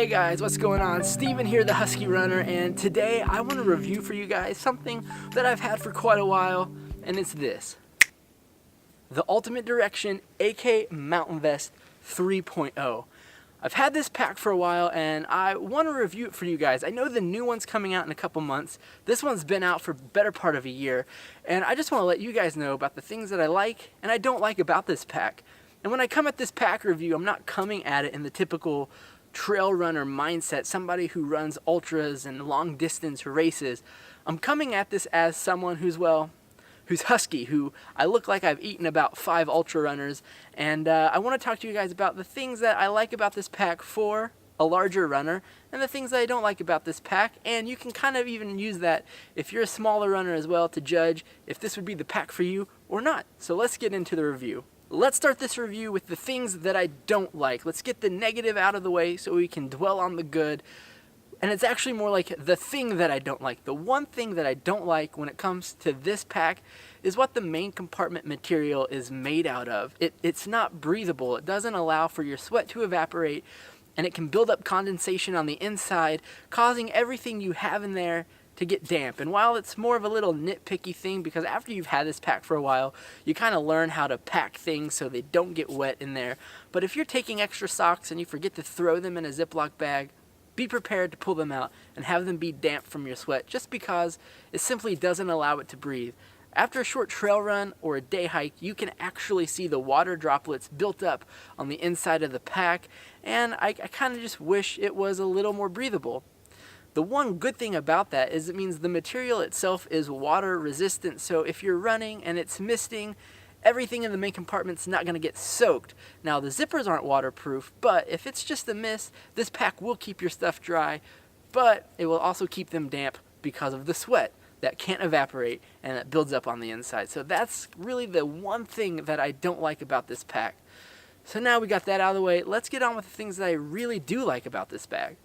Hey guys, what's going on? Steven here, the Husky Runner, and today I want to review for you guys something that I've had for quite a while, and it's this. The Ultimate Direction AK Mountain Vest 3.0. I've had this pack for a while and I want to review it for you guys. I know the new one's coming out in a couple months. This one's been out for the better part of a year, and I just want to let you guys know about the things that I like and I don't like about this pack. And when I come at this pack review, I'm not coming at it in the typical trail runner mindset, somebody who runs ultras and long distance races. I'm coming at this as someone who's Husky, who I look like I've eaten about 5 ultra runners, and I want to talk to you guys about the things that I like about this pack for a larger runner and the things that I don't like about this pack, and you can kind of even use that if you're a smaller runner as well to judge if this would be the pack for you or not. So let's get into the review. Let's start this review with the things that I don't like. Let's get the negative out of the way so we can dwell on the good. And it's actually more like the thing that I don't like. The one thing that I don't like when it comes to this pack is what the main compartment material is made out of. It's not breathable. It doesn't allow for your sweat to evaporate, and it can build up condensation on the inside, causing everything you have in there to get damp. And while it's more of a little nitpicky thing, because after you've had this pack for a while, you kind of learn how to pack things so they don't get wet in there. But if you're taking extra socks and you forget to throw them in a Ziploc bag, be prepared to pull them out and have them be damp from your sweat, just because it simply doesn't allow it to breathe. After a short trail run or a day hike, you can actually see the water droplets built up on the inside of the pack, and I kind of just wish it was a little more breathable. The one good thing about that is it means the material itself is water resistant, so if you're running and it's misting, everything in the main compartment's not going to get soaked. Now, the zippers aren't waterproof, but if it's just a mist, this pack will keep your stuff dry, but it will also keep them damp because of the sweat that can't evaporate and that builds up on the inside. So that's really the one thing that I don't like about this pack. So now we got that out of the way, let's get on with the things that I really do like about this bag.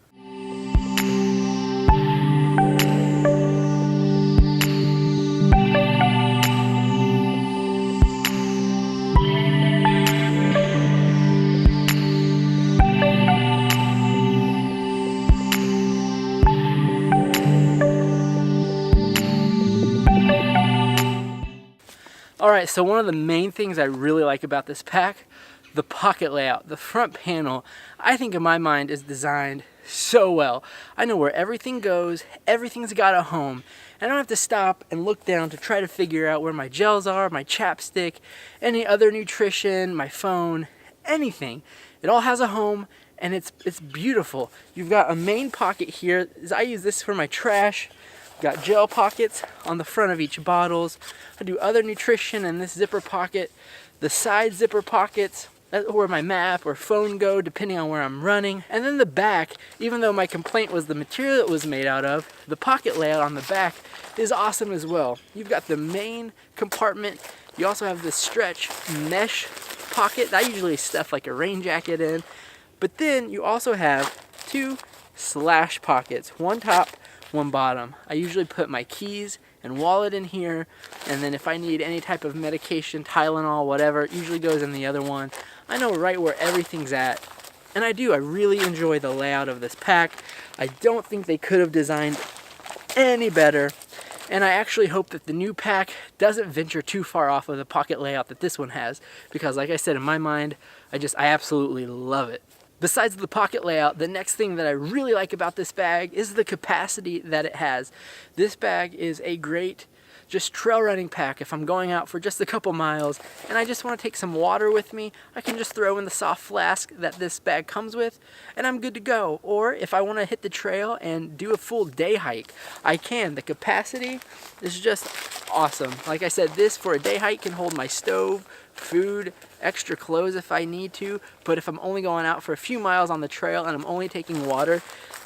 Alright, so one of the main things I really like about this pack, the pocket layout. The front panel, I think in my mind, is designed so well. I know where everything goes, everything's got a home, and I don't have to stop and look down to try to figure out where my gels are, my chapstick, any other nutrition, my phone, anything. It all has a home, and it's beautiful. You've got a main pocket here. I use this for my trash. Got gel pockets on the front of each bottles. I do other nutrition in this zipper pocket. The side zipper pockets, that's where my map or phone go, depending on where I'm running. And then the back, even though my complaint was the material it was made out of, the pocket layout on the back is awesome as well. You've got the main compartment. You also have this stretch mesh pocket that I usually stuff like a rain jacket in. But then you also have 2 slash pockets, one top, one bottom. I usually put my keys and wallet in here, and then if I need any type of medication, Tylenol, whatever, it usually goes in the other one. I know right where everything's at, and I really enjoy the layout of this pack. I don't think they could have designed any better, and I actually hope that the new pack doesn't venture too far off of the pocket layout that this one has, because like I said, in my mind, I absolutely love it. Besides the pocket layout, the next thing that I really like about this bag is the capacity that it has. This bag is a great just trail running pack. If I'm going out for just a couple miles and I just want to take some water with me, I can just throw in the soft flask that this bag comes with and I'm good to go. Or if I want to hit the trail and do a full day hike, I can. The capacity is just awesome. Like I said, this for a day hike can hold my stove, food, extra clothes if I need to, but if I'm only going out for a few miles on the trail and I'm only taking water,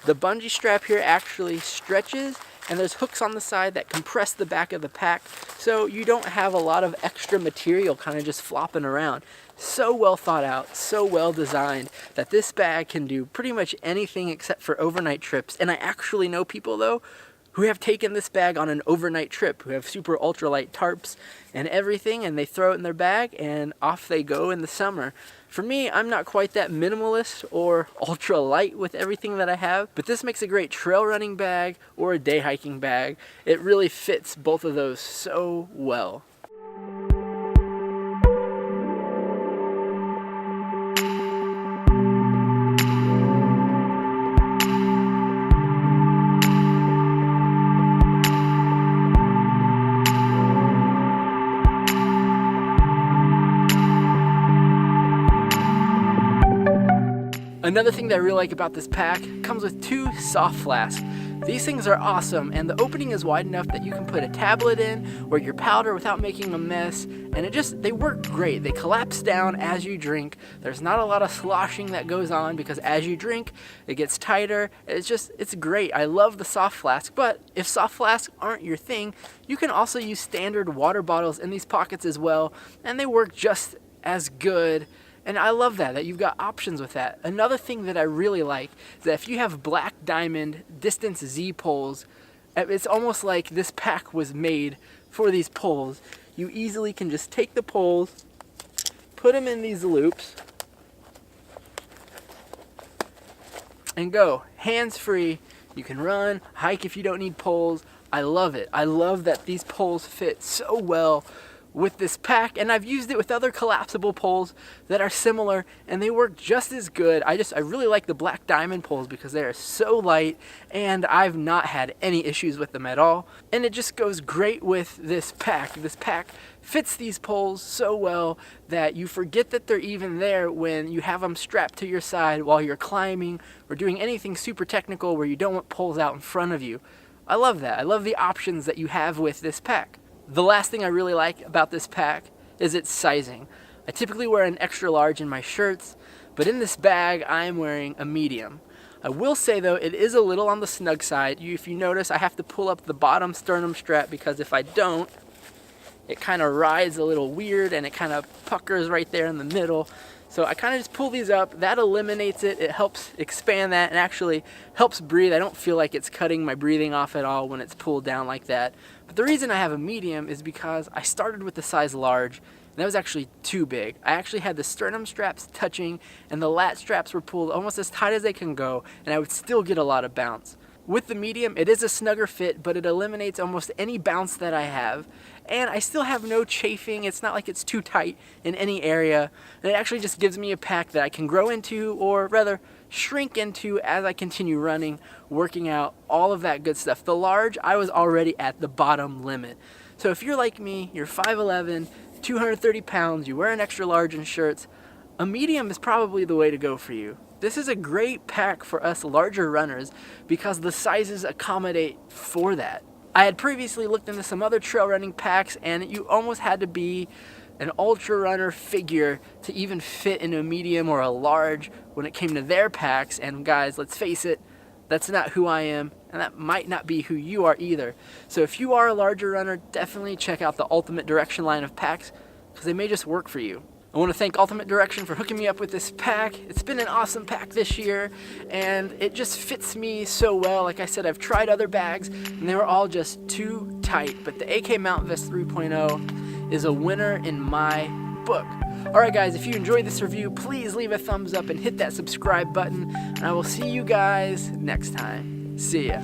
the bungee strap here actually stretches and there's hooks on the side that compress the back of the pack, so you don't have a lot of extra material kind of just flopping around. So well thought out, so well designed that this bag can do pretty much anything except for overnight trips. And I actually know people though who have taken this bag on an overnight trip, who have super ultralight tarps and everything, and they throw it in their bag and off they go in the summer. For me, I'm not quite that minimalist or ultra light with everything that I have, but this makes a great trail running bag or a day hiking bag. It really fits both of those so well. Another thing that I really like about this pack, comes with 2 soft flasks. These things are awesome, and the opening is wide enough that you can put a tablet in or your powder without making a mess, and they work great. They collapse down as you drink. There's not a lot of sloshing that goes on because as you drink, it gets tighter. It's great. I love the soft flask, but if soft flasks aren't your thing, you can also use standard water bottles in these pockets as well, and they work just as good. And I love that you've got options with that. Another thing that I really like is that if you have black diamond distance Z poles, it's almost like this pack was made for these poles. You easily can just take the poles, put them in these loops, and go. Hands free. You can run, hike if you don't need poles. I love it. I love that these poles fit so well with this pack, and I've used it with other collapsible poles that are similar, and they work just as good. I really like the black diamond poles because they are so light, and I've not had any issues with them at all. And it just goes great with this pack. This pack fits these poles so well that you forget that they're even there when you have them strapped to your side while you're climbing or doing anything super technical where you don't want poles out in front of you. I love that. I love the options that you have with this pack. The last thing I really like about this pack is its sizing. I typically wear an extra large in my shirts, but in this bag I am wearing a medium. I will say though, it is a little on the snug side. If you notice, I have to pull up the bottom sternum strap because if I don't, it kind of rides a little weird and it kind of puckers right there in the middle. So I kind of just pull these up. That eliminates it. It helps expand that and actually helps breathe. I don't feel like it's cutting my breathing off at all when it's pulled down like that. But the reason I have a medium is because I started with the size large, and that was actually too big. I actually had the sternum straps touching and the lat straps were pulled almost as tight as they can go, and I would still get a lot of bounce. With the medium, it is a snugger fit, but it eliminates almost any bounce that I have. And I still have no chafing. It's not like it's too tight in any area. And it actually just gives me a pack that I can grow into, or rather shrink into as I continue running, working out, all of that good stuff. The large, I was already at the bottom limit. So if you're like me, you're 5'11", 230 pounds, you wear an extra large in shirts, a medium is probably the way to go for you. This is a great pack for us larger runners because the sizes accommodate for that. I had previously looked into some other trail running packs, and you almost had to be an ultra runner figure to even fit in a medium or a large when it came to their packs. And guys, let's face it, that's not who I am, and that might not be who you are either. So if you are a larger runner, definitely check out the Ultimate Direction line of packs because they may just work for you. I want to thank Ultimate Direction for hooking me up with this pack. It's been an awesome pack this year, and it just fits me so well. Like I said, I've tried other bags, and they were all just too tight. But the AK Mountain Vest 3.0 is a winner in my book. Alright guys, if you enjoyed this review, please leave a thumbs up and hit that subscribe button. And I will see you guys next time. See ya.